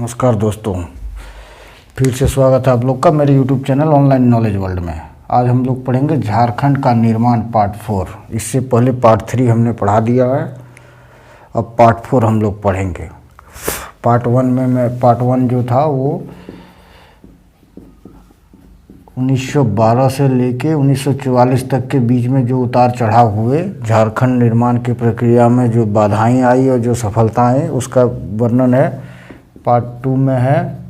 नमस्कार दोस्तों, फिर से स्वागत है आप लोग का मेरे YouTube channel online knowledge world में। आज हम लोग पढ़ेंगे झारखंड का निर्माण पार्ट 4। इससे पहले पार्ट 3 हमने पढ़ा दिया है, अब पार्ट 4 हम लोग पढ़ेंगे। पार्ट 1 जो था वो 1912 से लेके 1944 तक के बीच में जो उतार चढ़ाव हुए, झारखंड निर्माण की प्रक्रिया में जो बाधाएं आई और जो सफलताएं, उसका वर्णन है। पार्ट 2 में है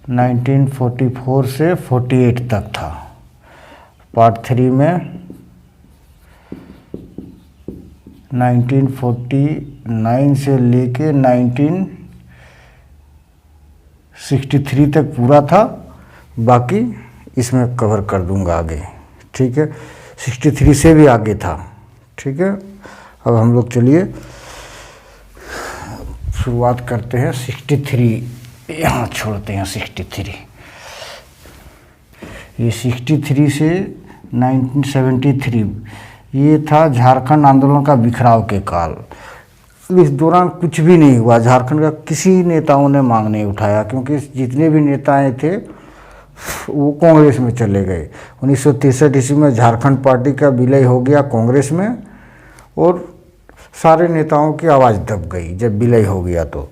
1944 से 48 तक था। पार्ट 3 में 1949 से लेके 1963 तक पूरा था, बाकी इसमें कवर कर दूंगा आगे, ठीक है। 63 से भी आगे था, ठीक है। अब हम लोग चलिए शुरुआत करते हैं। 63 यहाँ छोड़ते हैं। 63 ये 63 से 1973 ये था झारखंड आंदोलन का बिखराव के काल। इस दौरान कुछ भी नहीं हुआ, झारखंड का किसी नेताओं ने मांग नहीं उठाया, क्योंकि जितने भी नेताएं थे वो कांग्रेस में चले गए। 1963 ईस्वी में झारखंड पार्टी का विलय हो गया कांग्रेस में, और सारे नेताओं की आवाज़ दब गई जब विलय हो गया। तो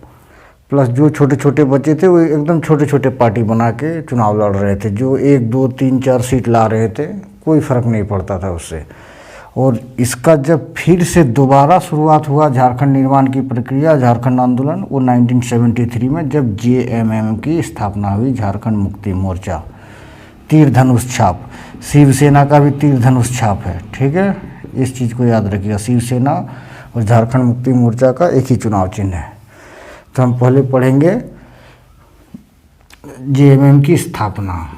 प्लस जो छोटे छोटे बच्चे थे वो एकदम छोटे छोटे पार्टी बना के चुनाव लड़ रहे थे, जो 1, 2, 3, 4 सीट ला रहे थे, कोई फ़र्क नहीं पड़ता था उससे। और इसका जब फिर से दोबारा शुरुआत हुआ झारखंड निर्माण की प्रक्रिया, झारखंड आंदोलन, वो 1973 में जब JMM की स्थापना हुई, झारखंड मुक्ति मोर्चा। तीर धनुष छाप, शिवसेना का भी तीर धनुष छाप है, ठीक है। इस चीज़ को याद रखिएगा, शिवसेना और झारखंड मुक्ति मोर्चा का एक ही चुनाव चिन्ह है। तो हम पहले पढ़ेंगे JMM की स्थापना।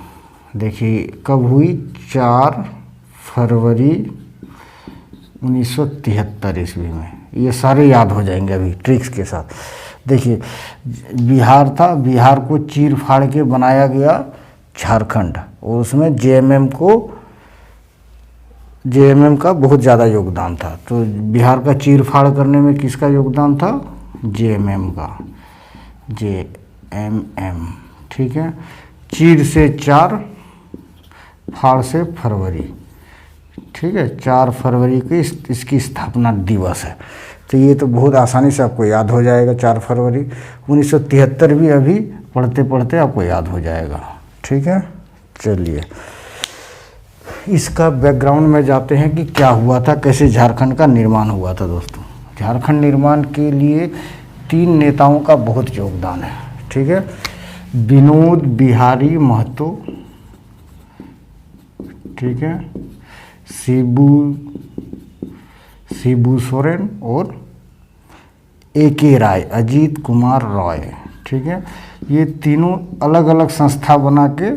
देखिए कब हुई, 4 फरवरी 1973 ईस्वी में। ये सारे याद हो जाएंगे अभी ट्रिक्स के साथ। देखिए बिहार था, बिहार को चीर फाड़ के बनाया गया झारखंड, और उसमें JMM का बहुत ज़्यादा योगदान था। तो बिहार का चीर फाड़ करने में किसका योगदान था? JMM का, JMM, ठीक है। चीर से 4, फाड़ से फरवरी, ठीक है। 4 फरवरी की इसकी स्थापना दिवस है। तो ये तो बहुत आसानी से आपको याद हो जाएगा। 4 फरवरी 1973 भी अभी पढ़ते पढ़ते आपको याद हो जाएगा, ठीक है। चलिए इसका बैकग्राउंड में जाते हैं कि क्या हुआ था, कैसे झारखंड का निर्माण हुआ था। दोस्तों झारखंड निर्माण के लिए 3 नेताओं का बहुत योगदान है, ठीक है। विनोद बिहारी महतो, ठीक है, शिबू सोरेन और AK राय, अजीत कुमार रॉय, ठीक है। ये तीनों अलग अलग संस्था बना के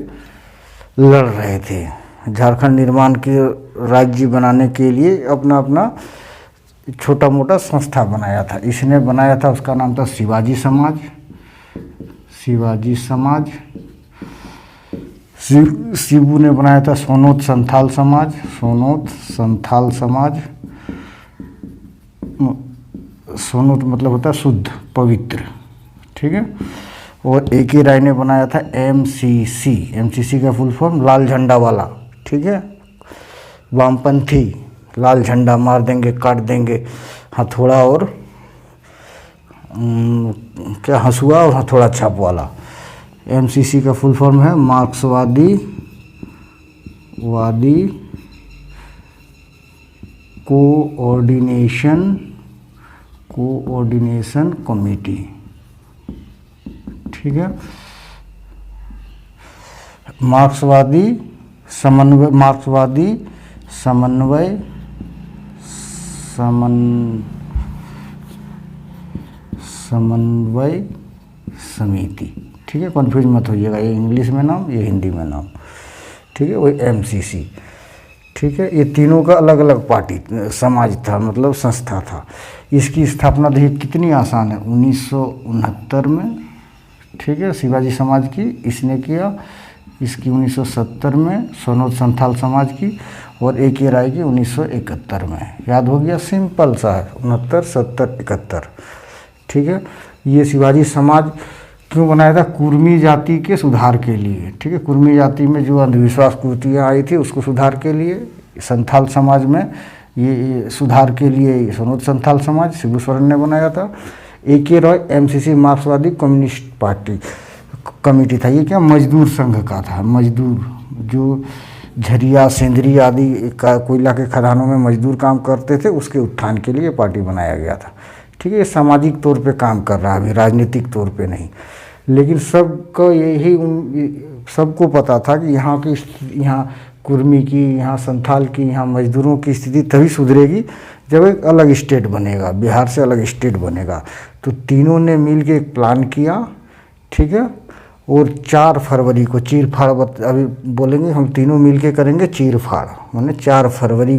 लड़ रहे थे। झारखंड निर्माण के राज्य बनाने के लिए अपना अपना छोटा मोटा संस्था बनाया था। इसने बनाया था, उसका नाम था शिवाजी समाज। शिबू ने बनाया था सोनोत संथाल समाज। सोनोत मतलब होता है शुद्ध, पवित्र, ठीक है। और AK राय ने बनाया था MCC का फुल फॉर्म लाल झंडा वाला, ठीक है। वामपंथी, लाल झंडा मार देंगे, काट देंगे, हथौड़ा और क्या हंसुआ और हथौड़ा छाप वाला। MCC का फुल फॉर्म है मार्क्सवादी कोऑर्डिनेशन कमेटी, ठीक है। मार्क्सवादी समन्वय समिति, ठीक है। कन्फ्यूज मत होइएगा, ये इंग्लिश में नाम, ये हिंदी में नाम, ठीक है। वही MCC, ठीक है। ये तीनों का अलग अलग पार्टी समाज था, मतलब संस्था था। इसकी स्थापना देखिए कितनी आसान है, 1969 में, ठीक है। शिवाजी समाज की इसने किया, इसकी 1970 में, सोनोत संथाल समाज की, और AK राय की 1971 में। याद हो गया, सिंपल सा है, 69, 70, 71, ठीक है। ये शिवाजी समाज क्यों बनाया था? कुर्मी जाति के सुधार के लिए, ठीक है। कुर्मी जाति में जो अंधविश्वास कुरीतियाँ आई थी उसको सुधार के लिए, संथाल समाज में ये सुधार के लिए सोनोत संथाल समाज शिबू सोरेन ने बनाया था। A.K. रॉय MCC मार्क्सवादी कम्युनिस्ट पार्टी कमेटी था। ये क्या मजदूर संघ का था, मजदूर जो झरिया सेंदरी आदि का कोयला के खदानों में मजदूर काम करते थे उसके उत्थान के लिए पार्टी बनाया गया था, ठीक है। ये सामाजिक तौर पे काम कर रहा है अभी, राजनीतिक तौर पे नहीं। लेकिन सबको यही सबको पता था कि यहाँ कुर्मी की, यहाँ संथाल की, यहाँ मजदूरों की स्थिति तभी सुधरेगी जब एक अलग स्टेट बनेगा, बिहार से अलग स्टेट बनेगा। तो तीनों ने मिल के एक प्लान किया, ठीक है। और 4 फरवरी को चीरफाड़, अभी बोलेंगे हम तीनों मिल के करेंगे चीरफाड़, माने 4 फरवरी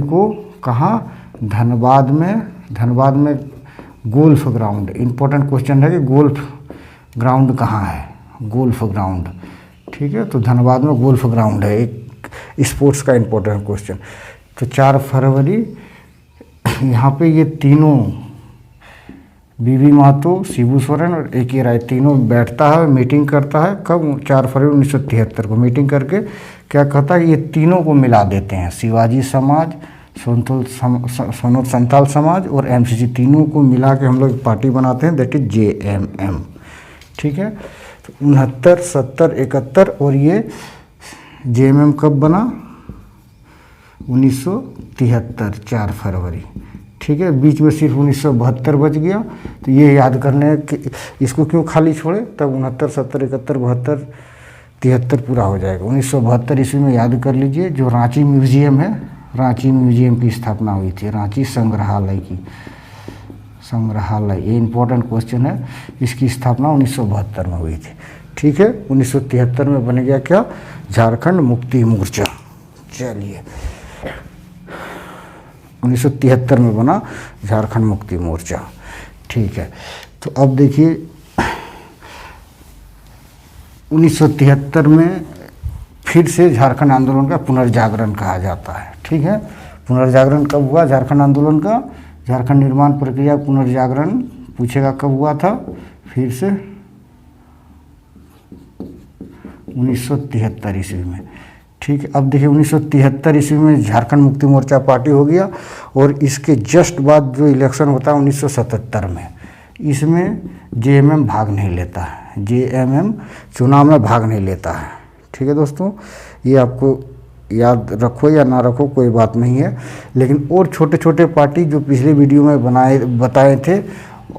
को कहाँ? धनबाद में गोल्फ ग्राउंड। इम्पोर्टेंट क्वेश्चन है कि गोल्फ ग्राउंड कहाँ है? गोल्फ ग्राउंड, ठीक है। तो धनबाद में गोल्फ ग्राउंड है, एक स्पोर्ट्स का इम्पोर्टेंट क्वेश्चन। तो 4 फरवरी यहाँ पे ये तीनों बीबी महतो, शिबू सोरेन और A.K. राय तीनों बैठता है, मीटिंग करता है। कब? 4 फरवरी 1973 को मीटिंग करके क्या कहता है? ये तीनों को मिला देते हैं, शिवाजी समाज, सोनोत संथाल समाज और MCC, तीनों को मिला के हम लोग पार्टी बनाते हैं, दैट इज JMM, ठीक है। तो 69, 70, 71 और ये JMM कब बना? 1973 4 फरवरी, ठीक है। बीच में सिर्फ 1972 बच गया। तो ये याद करने कि इसको क्यों खाली छोड़े, तब 69, 70, 71, 72, 73 पूरा हो जाएगा। 1972 ईस्वी में याद कर लीजिए, जो रांची म्यूजियम है, रांची म्यूजियम की स्थापना हुई थी, रांची संग्रहालय की, संग्रहालय, ये इंपॉर्टेंट क्वेश्चन है। इसकी स्थापना 1972 में हुई थी, ठीक है। 1973 में बन गया क्या? झारखंड मुक्ति मोर्चा। चलिए 1973 में बना झारखंड मुक्ति मोर्चा, ठीक है। तो अब देखिए 1973 में फिर से झारखंड आंदोलन का पुनर्जागरण कहा जाता है, ठीक है। पुनर्जागरण कब हुआ झारखंड आंदोलन का? झारखंड निर्माण प्रक्रिया पुनर्जागरण पूछेगा कब हुआ था? फिर से 1973 ईस्वी में, ठीक है। अब देखिए 1973 ईस्वी में झारखंड मुक्ति मोर्चा पार्टी हो गया और इसके जस्ट बाद जो इलेक्शन होता है 1977 में, इसमें JMM भाग नहीं लेता है, JMM चुनाव में भाग नहीं लेता है, ठीक है दोस्तों। ये आपको याद रखो या ना रखो कोई बात नहीं है। लेकिन और छोटे छोटे पार्टी जो पिछले वीडियो में बताए थे,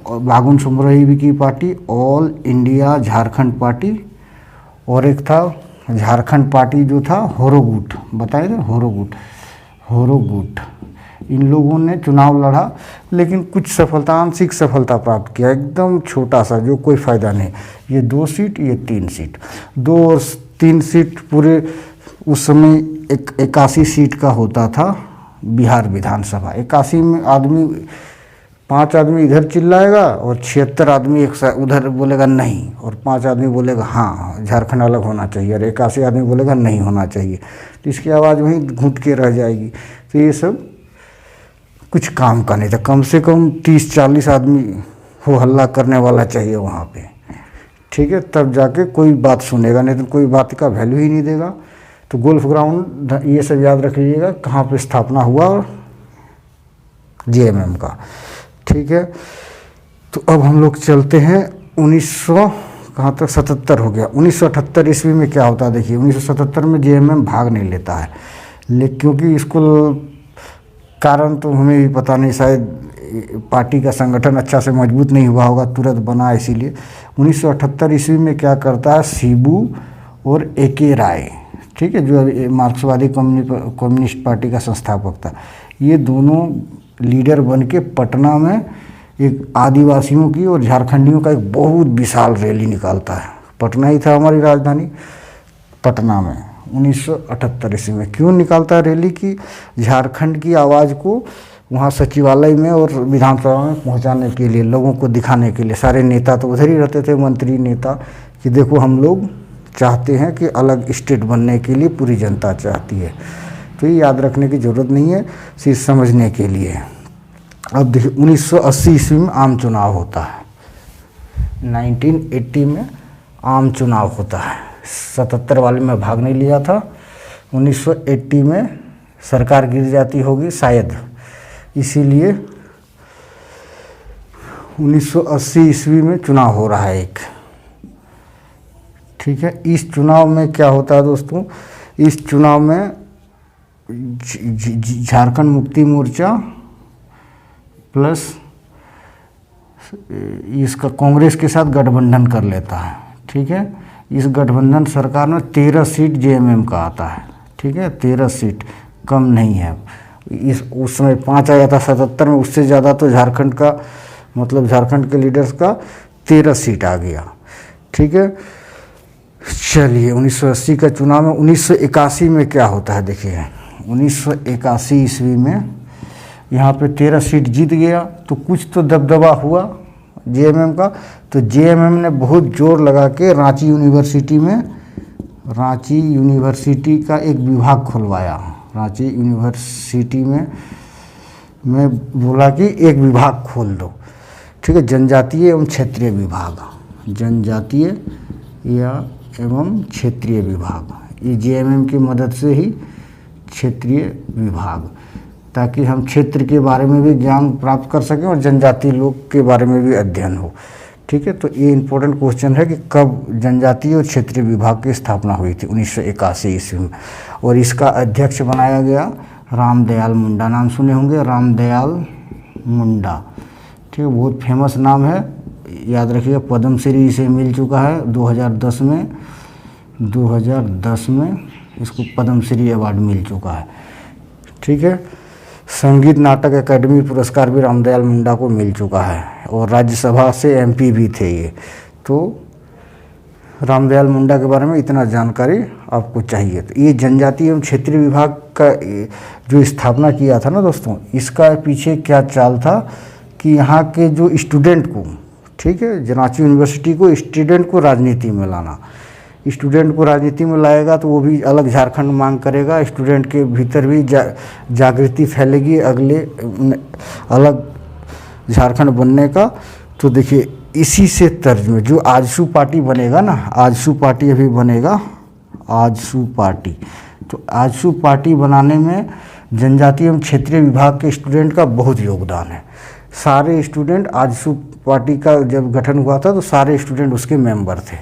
बागुन सुमरही की party, all India Jharkhand party, और एक था झारखंड पार्टी जो था होरोगुट, बताए थे होरोगुट। इन लोगों ने चुनाव लड़ा लेकिन कुछ सफलता, आंशिक सफलता प्राप्त किया, एकदम छोटा सा, जो कोई फ़ायदा नहीं। ये 2 सीट, ये 3 सीट, 2 और 3 सीट पूरे उस समय 81 सीट का होता था बिहार विधानसभा। 81 में आदमी, 5 आदमी इधर चिल्लाएगा और 76 आदमी एक उधर बोलेगा नहीं, और 5 आदमी बोलेगा हाँ झारखंड अलग होना चाहिए, और 81 आदमी बोलेगा नहीं होना चाहिए। तो इसकी आवाज़ वहीं घुट के रह जाएगी। तो ये सब कुछ काम का नहीं था। कम से कम 30-40 आदमी हो हल्ला करने वाला चाहिए वहाँ पे, ठीक है, तब जाके कोई बात सुनेगा, नहीं तो कोई बात का वैल्यू ही नहीं देगा। तो गोल्फ ग्राउंड, ये सब याद रख लीजिएगा कहाँ पे स्थापना हुआ JMM का, ठीक है। तो अब हम लोग चलते हैं 1900 कहाँ तक, 77 हो गया। 1978 ईस्वी में क्या होता है देखिए। 1977 में JMM भाग नहीं लेता है, लेकिन क्योंकि इसको कारण तो हमें भी पता नहीं, शायद पार्टी का संगठन अच्छा से मजबूत नहीं हुआ होगा, तुरंत बना इसीलिए। 1978 ईस्वी में क्या करता है, शिबू और A.K. राय, ठीक है, जो मार्क्सवादी कम्युनिस्ट पार्टी का संस्थापक था, ये दोनों लीडर बन के पटना में एक आदिवासियों की और झारखंडियों का एक बहुत विशाल रैली निकालता है। पटना ही था हमारी राजधानी, पटना में 1978 ईस्वी में। क्यों निकालता है रैली? की झारखंड की आवाज़ को वहाँ सचिवालय में और विधानसभा में पहुँचाने के लिए, लोगों को दिखाने के लिए। सारे नेता तो उधर ही रहते थे, मंत्री नेता, कि देखो हम लोग चाहते हैं कि अलग स्टेट बनने के लिए पूरी जनता चाहती है। तो ये याद रखने की ज़रूरत नहीं है, सिर्फ समझने के लिए। अब देखिए 1980 ईस्वी में आम चुनाव होता है, 1980 में आम चुनाव होता है। 77 वाले में भाग नहीं लिया था। 1980 में सरकार गिर जाती होगी शायद, इसीलिए 1980 ईस्वी में चुनाव हो रहा है एक। ठीक है, इस चुनाव में क्या होता है दोस्तों, इस चुनाव में झारखंड मुक्ति मोर्चा प्लस इसका कांग्रेस के साथ गठबंधन कर लेता है। ठीक है, इस गठबंधन सरकार में 13 सीट जेएमएम का आता है। ठीक है, 13 सीट कम नहीं है। इस उस समय 5 आया था 77 में, उससे ज़्यादा तो झारखंड का मतलब झारखंड के लीडर्स का 13 सीट आ गया। ठीक है, चलिए 1980 का चुनाव में 1981 में क्या होता है देखिए। 1981 ईस्वी में यहाँ पे 13 सीट जीत गया, तो कुछ तो दबदबा हुआ जेएमएम का। तो जेएमएम ने बहुत जोर लगा के रांची यूनिवर्सिटी का एक विभाग खुलवाया। रांची यूनिवर्सिटी में बोला कि एक विभाग खोल दो। ठीक है, जनजातीय एवं क्षेत्रीय विभाग, जनजातीय या एवं क्षेत्रीय विभाग, ये जेएमएम की मदद से ही क्षेत्रीय विभाग, ताकि हम क्षेत्र के बारे में भी ज्ञान प्राप्त कर सकें और जनजातीय लोग के बारे में भी अध्ययन हो। ठीक है, तो ये इम्पोर्टेंट क्वेश्चन है कि कब जनजातीय और क्षेत्रीय विभाग की स्थापना हुई थी 1981 ईस्वी में। और इसका अध्यक्ष बनाया गया रामदयाल मुंडा, नाम सुने होंगे रामदयाल मुंडा। ठीक है, बहुत फेमस नाम है, याद रखिएगा। पद्मश्री इसे मिल चुका है 2010 में इसको पद्मश्री अवार्ड मिल चुका है। ठीक है, संगीत नाटक अकादमी पुरस्कार भी रामदयाल मुंडा को मिल चुका है और राज्यसभा से एमपी भी थे ये। तो रामदयाल मुंडा के बारे में इतना जानकारी आपको चाहिए। तो ये जनजातीय एवं क्षेत्रीय विभाग का जो स्थापना किया था ना दोस्तों, इसका पीछे क्या चाल था कि यहाँ के जो स्टूडेंट को, ठीक है, रांची यूनिवर्सिटी को स्टूडेंट को राजनीति में लाना। स्टूडेंट को राजनीति में लाएगा तो वो भी अलग झारखंड मांग करेगा, स्टूडेंट के भीतर भी जागृति फैलेगी अगले अलग झारखंड बनने का। तो देखिए इसी से तर्ज में जो आजसू पार्टी बनेगा ना, आजसू पार्टी अभी बनेगा, आजसू पार्टी। तो आजसू पार्टी बनाने में जनजातीय एवं क्षेत्रीय विभाग के स्टूडेंट का बहुत योगदान है। सारे स्टूडेंट आजसू पार्टी का जब गठन हुआ था तो सारे स्टूडेंट उसके मेंबर थे।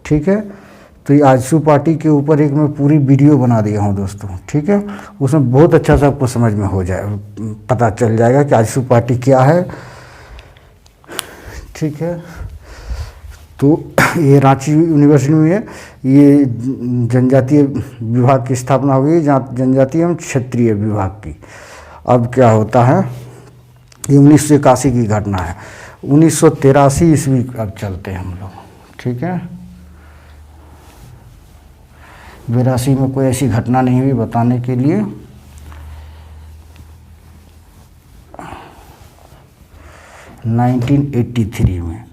ठीक है, तो ये आजसू पार्टी के ऊपर एक मैं पूरी वीडियो बना दिया हूँ दोस्तों। ठीक है, उसमें बहुत अच्छा सा आपको समझ में हो जाए, पता चल जाएगा कि आजसू पार्टी क्या है। ठीक है, तो ये रांची यूनिवर्सिटी में ये जनजातीय विभाग की स्थापना हो गई, जनजातीय एवं क्षेत्रीय विभाग की। अब क्या होता है, ये 1981 की घटना है। 1983 ईस्वी अब चलते हैं हम लोग। ठीक है, 82 में कोई ऐसी घटना नहीं हुई बताने के लिए। (1983) में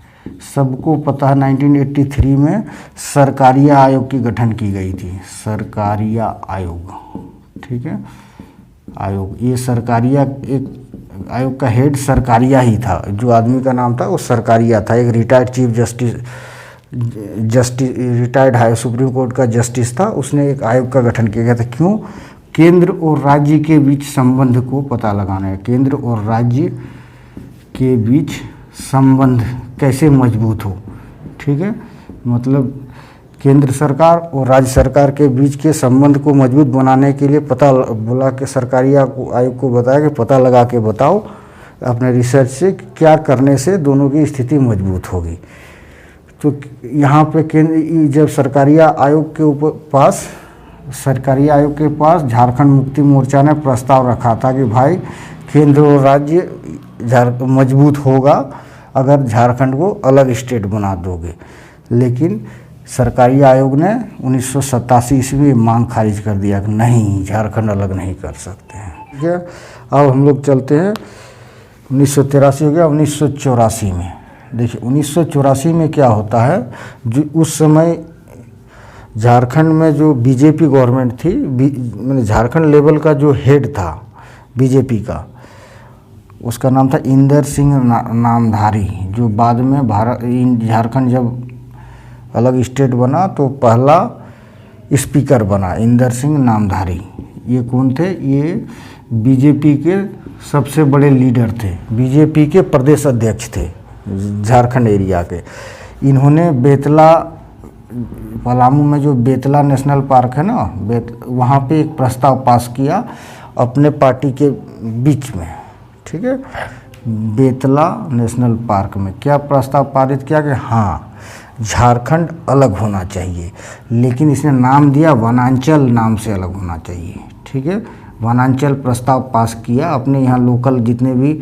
सबको पता है 1983 में सरकारिया आयोग की गठन की गई थी। सरकारिया आयोग, ठीक है, आयोग, ये सरकारिया एक आयोग का हेड सरकारिया ही था। जो आदमी का नाम था वो सरकारिया था, एक retired chief justice retired high supreme court का जस्टिस था। उसने एक आयोग का गठन किया गया था। क्यों? केंद्र और राज्य के बीच संबंध को पता लगाना है। केंद्र और राज्य के बीच संबंध कैसे मजबूत हो। ठीक है, मतलब केंद्र सरकार और राज्य सरकार के बीच के संबंध को मजबूत बनाने के लिए पता बोला कि सरकारी आयोग को बताया कि पता लगा के बताओ अपने रिसर्च से क्या करने से दोनों की स्थिति मजबूत होगी। तो यहाँ पे केंद्र जब सरकारी आयोग के पास झारखंड मुक्ति मोर्चा ने प्रस्ताव रखा था कि भाई केंद्र और राज्य मजबूत होगा अगर झारखंड को अलग स्टेट बना दोगे। लेकिन सरकारी आयोग ने 1987 ईस्वी मांग खारिज कर दिया कि नहीं, झारखंड अलग नहीं कर सकते हैं। ठीक है, अब हम लोग चलते हैं 1983 हो गया। 1984 में देखिए 1984 में क्या होता है, जो उस समय झारखंड में जो बीजेपी गवर्नमेंट थी, मैंने झारखंड लेवल का जो हेड था बीजेपी का, उसका नाम था इंदर सिंह नामधारी, जो बाद में झारखंड जब अलग स्टेट बना तो पहला स्पीकर बना, इंदर सिंह नामधारी। ये कौन थे? ये बीजेपी के सबसे बड़े लीडर थे, बीजेपी के प्रदेश अध्यक्ष थे झारखंड एरिया के। इन्होंने बेतला, पलामू में जो बेतला नेशनल पार्क है ना, वहाँ पे एक प्रस्ताव पास किया अपने पार्टी के बीच में, ठीक है, बेतला नेशनल पार्क में। क्या प्रस्ताव पारित किया कि हाँ झारखंड अलग होना चाहिए, लेकिन इसने नाम दिया वनांचल नाम से अलग होना चाहिए, ठीक है। वनांचल प्रस्ताव पास किया अपने यहाँ लोकल जितने भी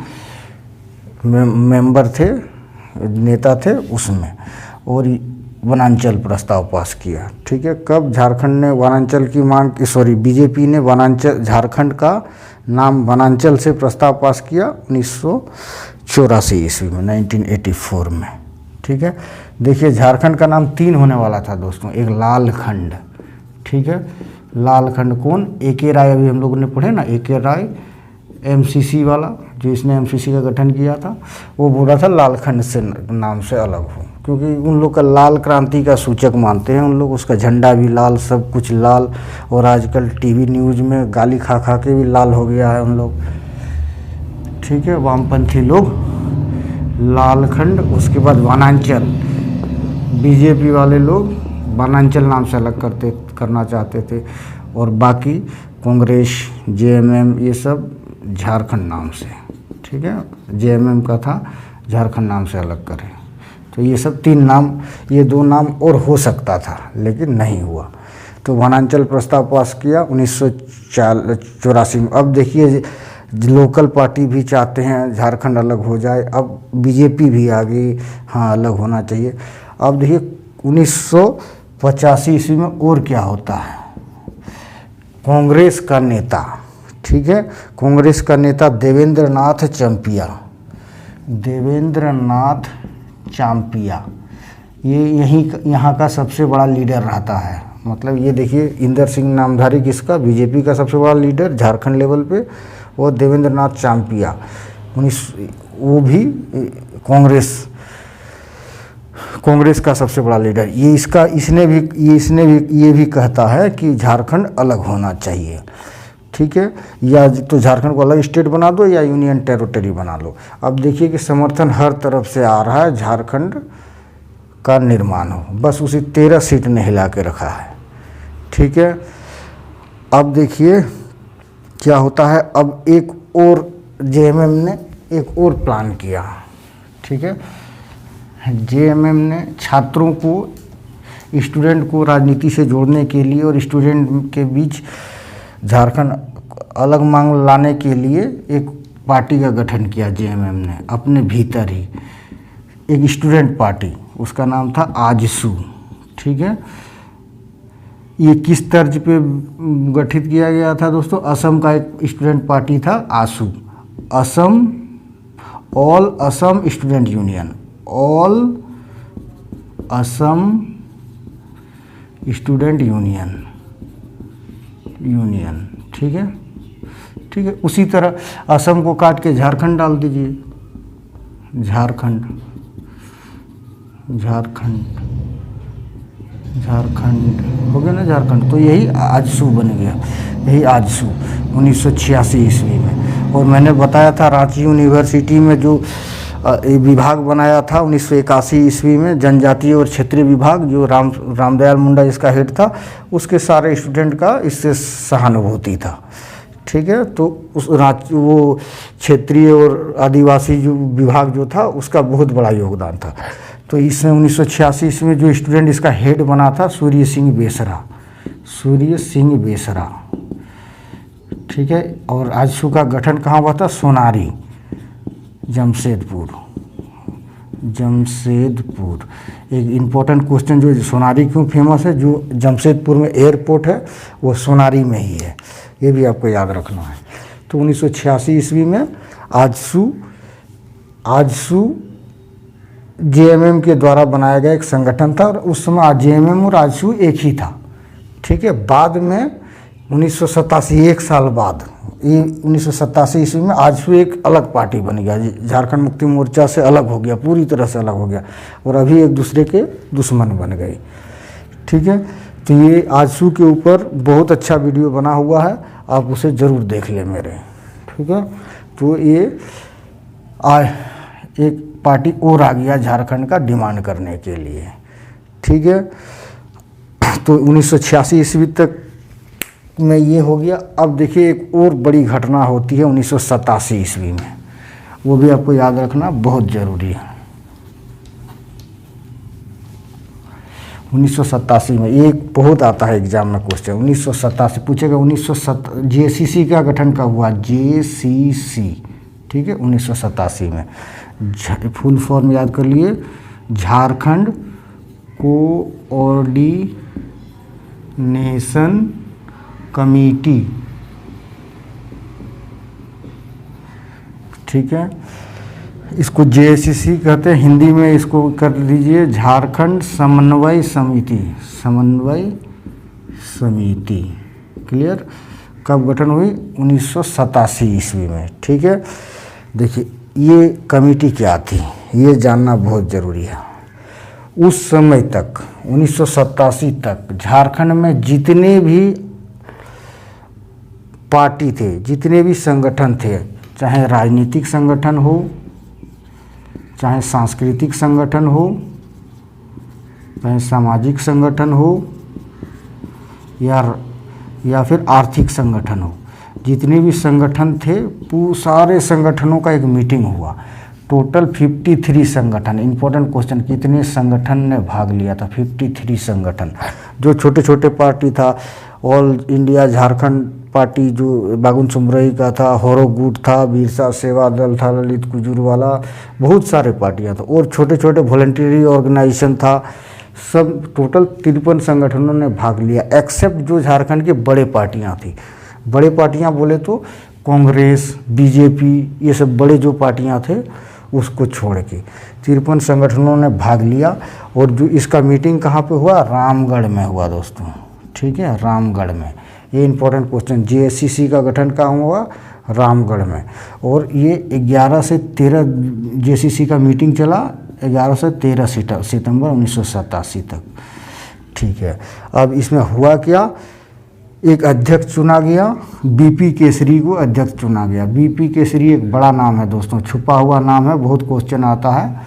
मेंबर थे, नेता थे उसमें, और वनांचल प्रस्ताव पास किया, ठीक है। कब झारखंड ने वनांचल की मांग, सॉरी बीजेपी ने वनांचल, झारखंड का नाम वनांचल से प्रस्ताव पास किया 1984 ईस्वी में, 1984 में, ठीक है। देखिए झारखंड का नाम 3 होने वाला था दोस्तों, एक लालखंड, ठीक है। लालखंड कौन? ए.के. राय, अभी हम लोगों ने पढ़े ना, ए.के. राय एमसीसी वाला, जो इसने एमसीसी का गठन किया था, वो बोला था लालखंड से नाम से अलग हो, क्योंकि उन लोग का लाल क्रांति का सूचक मानते हैं उन लोग, उसका झंडा भी लाल, सब कुछ लाल, और आजकल टीवी न्यूज़ में गाली खा खा के भी लाल हो गया है उन लोग, ठीक है, वामपंथी लोग। लालखंड, उसके बाद वनांचल, बीजेपी वाले लोग वनांचल नाम से अलग करना चाहते थे, और बाकी कांग्रेस, जेएमएम, ये सब झारखंड नाम से, ठीक है, जेएमएम का था झारखंड नाम से अलग करें। तो ये सब 3 नाम, ये 2 नाम और हो सकता था लेकिन नहीं हुआ। तो वनांचल प्रस्ताव पास किया 1984 में। अब देखिए लोकल पार्टी भी चाहते हैं झारखंड अलग हो जाए, अब बीजेपी भी आ गई, हाँ अलग होना चाहिए। अब देखिए 1985 ईस्वी में और क्या होता है, कांग्रेस का नेता, ठीक है, कांग्रेस का नेता देवेंद्र नाथ चांपिया, देवेंद्र नाथ चांपिया, ये यहाँ का सबसे बड़ा लीडर रहता है। मतलब ये देखिए इंदर सिंह नामधारी किसका, बीजेपी का सबसे बड़ा लीडर झारखंड लेवल पे, वो देवेंद्र नाथ चांपिया, वो भी कांग्रेस का सबसे बड़ा लीडर। ये भी कहता है कि झारखंड अलग होना चाहिए, ठीक है, या तो झारखंड को अलग स्टेट बना दो या यूनियन टेरिटरी बना लो। अब देखिए कि समर्थन हर तरफ से आ रहा है, झारखंड का निर्माण हो, बस उसी 13 सीट ने हिला के रखा है, ठीक है। अब देखिए क्या होता है, अब एक और जेएमएम ने एक और प्लान किया, ठीक है। जेएमएम ने छात्रों को, स्टूडेंट को राजनीति से जोड़ने के लिए और स्टूडेंट के बीच झारखंड अलग मांग लाने के लिए एक पार्टी का गठन किया जेएमएम ने अपने भीतर ही, एक स्टूडेंट पार्टी, उसका नाम था आजसू, ठीक है। ये किस तर्ज पे गठित किया गया था दोस्तों? असम का एक स्टूडेंट पार्टी था AASU, Assam, all Assam student union, all Assam student union, ठीक है, ठीक है। उसी तरह असम को काट के झारखंड डाल दीजिए, झारखंड हो गया ना झारखंड, तो यही आजसू बन गया, यही आजसू 1986 ईस्वी में। और मैंने बताया था रांची यूनिवर्सिटी में जो विभाग बनाया था 1981 ईस्वी में, जनजातीय और क्षेत्रीय विभाग, जो रामदयाल मुंडा जिसका हेड था, उसके सारे स्टूडेंट का इससे सहानुभूति था, ठीक है। तो उस वो क्षेत्रीय और आदिवासी जो विभाग जो था उसका बहुत बड़ा योगदान था। तो इसमें 1986 ईस्वी में जो स्टूडेंट इसका हेड बना था सूर्य सिंह बेसरा, ठीक है। और आजसू का गठन कहाँ हुआ था? सोनारी, जमशेदपुर। एक इम्पोर्टेंट क्वेश्चन, जो सोनारी क्यों फेमस है, जो जमशेदपुर में एयरपोर्ट है वो सोनारी में ही है, ये भी आपको याद रखना है। तो 1986 ईस्वी में आजसू जेएमएम के द्वारा बनाया गया एक संगठन था, और उस समय जेएमएम और आजसू एक ही था, ठीक है। बाद में 1987, 1 साल बाद, ये 1987 ईस्वी में आजसू एक अलग पार्टी बन गया, झारखंड मुक्ति मोर्चा से अलग हो गया, पूरी तरह से अलग हो गया और अभी एक दूसरे के दुश्मन बन गए। ठीक है, तो ये आजसू के ऊपर बहुत अच्छा वीडियो बना हुआ है, आप उसे ज़रूर देख लें मेरे। ठीक है, तो ये एक पार्टी और आ गया झारखंड का डिमांड करने के लिए। ठीक है, तो 1986 ईस्वी तक में ये हो गया। अब देखिए एक और बड़ी घटना होती है 1987 ईस्वी में, वो भी आपको याद रखना बहुत ज़रूरी है। 1987 में एक बहुत आता है एग्जाम में क्वेश्चन, 1987 पूछेगा। 1987 जेसीसी का गठन कब हुआ? जेसीसी, ठीक है, 1987 में। फुल फॉर्म याद कर लिए, झारखंड कोऑर्डिनेशन कमेटी। ठीक है, इसको जेसीसी कहते हैं, हिंदी में इसको कर लीजिए झारखंड समन्वय समिति। समन्वय समिति, क्लियर। कब गठन हुई? 1987 ईस्वी में। ठीक है, देखिए ये कमेटी क्या थी ये जानना बहुत ज़रूरी है। उस समय तक 1987 तक झारखंड में जितने भी पार्टी थे, जितने भी संगठन थे, चाहे राजनीतिक संगठन हो, चाहे सांस्कृतिक संगठन हो, चाहे सामाजिक संगठन हो, या फिर आर्थिक संगठन हो, जितने भी संगठन थे सारे संगठनों का एक मीटिंग हुआ। टोटल 53 संगठन। इम्पोर्टेंट क्वेश्चन, कितने संगठन ने भाग लिया था? 53 संगठन। जो छोटे छोटे पार्टी था, ऑल इंडिया झारखंड पार्टी जो बागुन सुमरई का था, होरो गुट था, बिरसा सेवा दल था, ललित कुजूरवाला, बहुत सारे पार्टियां था और छोटे छोटे वॉलंटियरी ऑर्गेनाइजेशन था। सब टोटल 53 संगठनों ने भाग लिया, एक्सेप्ट जो झारखंड की बड़े पार्टियां थी। बड़े पार्टियां बोले तो कांग्रेस, बीजेपी, ये सब बड़े जो पार्टियां थे उसको छोड़ के 53 संगठनों ने भाग लिया। और जो इसका मीटिंग कहाँ पे हुआ? रामगढ़ में हुआ दोस्तों। ठीक है, रामगढ़ में। ये इंपॉर्टेंट क्वेश्चन, जेसीसी का गठन कहाँ हुआ? रामगढ़ में। और ये 11 से 13 जेसीसी का मीटिंग चला, 11 से 13 सितंबर 1987 तक। ठीक है, अब इसमें हुआ क्या? एक अध्यक्ष चुना गया, बीपी केसरी को अध्यक्ष चुना गया। बीपी केसरी एक बड़ा नाम है दोस्तों, छुपा हुआ नाम है, बहुत क्वेश्चन आता है,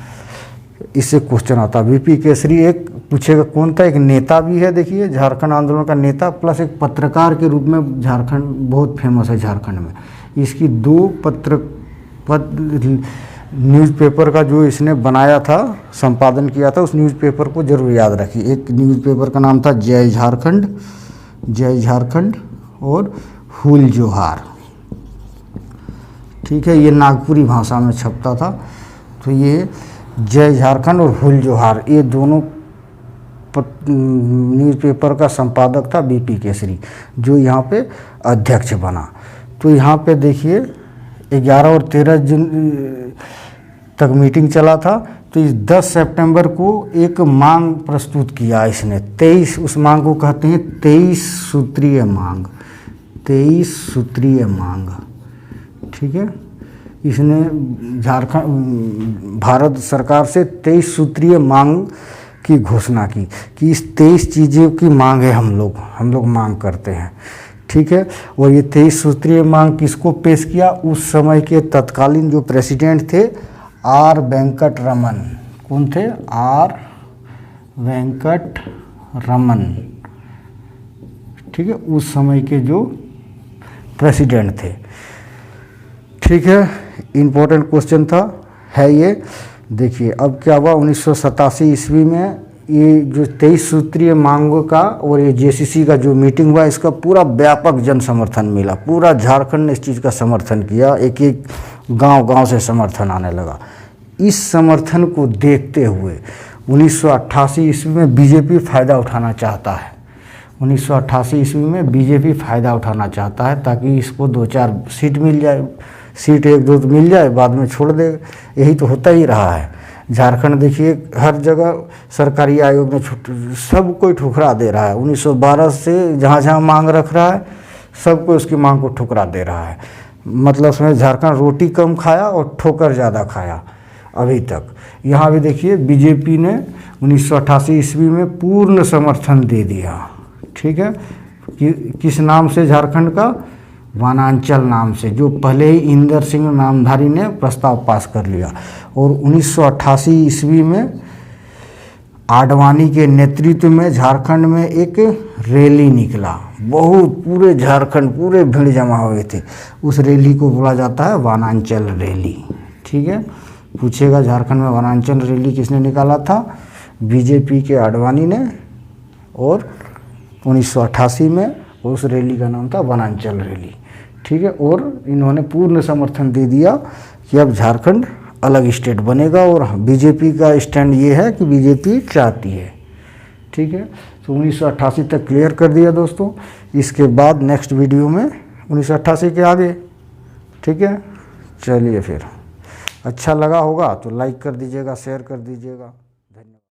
इससे क्वेश्चन आता है। बीपी केसरी एक पूछेगा कौन था, एक नेता भी है, देखिए झारखंड आंदोलन का नेता, प्लस एक पत्रकार के रूप में झारखंड बहुत फेमस है झारखंड में। इसकी 2 न्यूज़पेपर का जो इसने बनाया था, संपादन किया था, उस न्यूज़पेपर को जरूर याद रखिए। एक न्यूज़पेपर का नाम था जय झारखंड और हुल जोहार। ठीक है, ये नागपुरी भाषा में छपता था। तो ये जय झारखंड और हुल जोहार, ये दोनों न्यूज़पेपर का संपादक था बीपी केसरी, जो यहाँ पे अध्यक्ष बना। तो यहाँ पे देखिए 11 और 13 जून तक मीटिंग चला था। तो इस 10 सितंबर को एक मांग प्रस्तुत किया इसने, 23, उस मांग को कहते हैं 23 सूत्रीय मांग। 23 सूत्रीय मांग। ठीक है, इसने भारत सरकार से 23 सूत्रीय मांग की घोषणा की कि इस 23 चीज़ों की मांग है, हम लोग मांग करते हैं। ठीक है, और ये 23 सूत्रीय मांग किसको पेश किया? उस समय के तत्कालीन जो प्रेसिडेंट थे आर वेंकट रमन। कौन थे? आर वेंकट रमन। ठीक है, उस समय के जो प्रेसिडेंट थे। ठीक है, इम्पोर्टेंट क्वेश्चन था है ये। देखिए अब क्या हुआ 1987 ईस्वी में, ये जो 23 सूत्रीय मांगों का और ये जेसीसी का जो मीटिंग हुआ, इसका पूरा व्यापक जन समर्थन मिला। पूरा झारखंड ने इस चीज़ का समर्थन किया, एक एक गांव से समर्थन आने लगा। इस समर्थन को देखते हुए 1988 ईस्वी में बीजेपी फ़ायदा उठाना चाहता है। 1988 ईस्वी में बीजेपी फ़ायदा उठाना चाहता है ताकि इसको 2-4 सीट मिल जाए, सीट 1-2 मिल जाए, बाद में छोड़ दे। यही तो होता ही रहा है। झारखंड देखिए हर जगह सरकारी आयोग ने सब कोई ठुकरा दे रहा है। 1912 से जहाँ जहाँ मांग रख रहा है सबको उसकी मांग को ठुकरा दे रहा है। मतलब उसमें झारखंड रोटी कम खाया और ठोकर ज़्यादा खाया अभी तक। यहाँ भी देखिए बीजेपी ने 1988 ईस्वी में पूर्ण समर्थन दे दिया, ठीक है, किस नाम से, झारखंड का वनांचल नाम से, जो पहले ही इंदर सिंह नामधारी ने प्रस्ताव पास कर लिया। और 1988 ईस्वी में आडवाणी के नेतृत्व में झारखंड में एक रैली निकला, बहुत पूरे झारखंड पूरे भीड़ जमा हुए थे। उस रैली को बोला जाता है वनांचल रैली, ठीक है। पूछेगा झारखंड में वनांचल रैली किसने निकाला था, बीजेपी के आडवाणी ने, और 1988 में उस रैली का नाम था वनांचल रैली, ठीक है। और इन्होंने पूर्ण समर्थन दे दिया कि अब झारखंड अलग स्टेट बनेगा। और बीजेपी का स्टैंड ये है कि बीजेपी चाहती है, ठीक है। तो 1988 तक क्लियर कर दिया दोस्तों। इसके बाद नेक्स्ट वीडियो में 1988 के आगे, ठीक है। चलिए फिर, अच्छा लगा होगा तो लाइक कर दीजिएगा, शेयर कर दीजिएगा।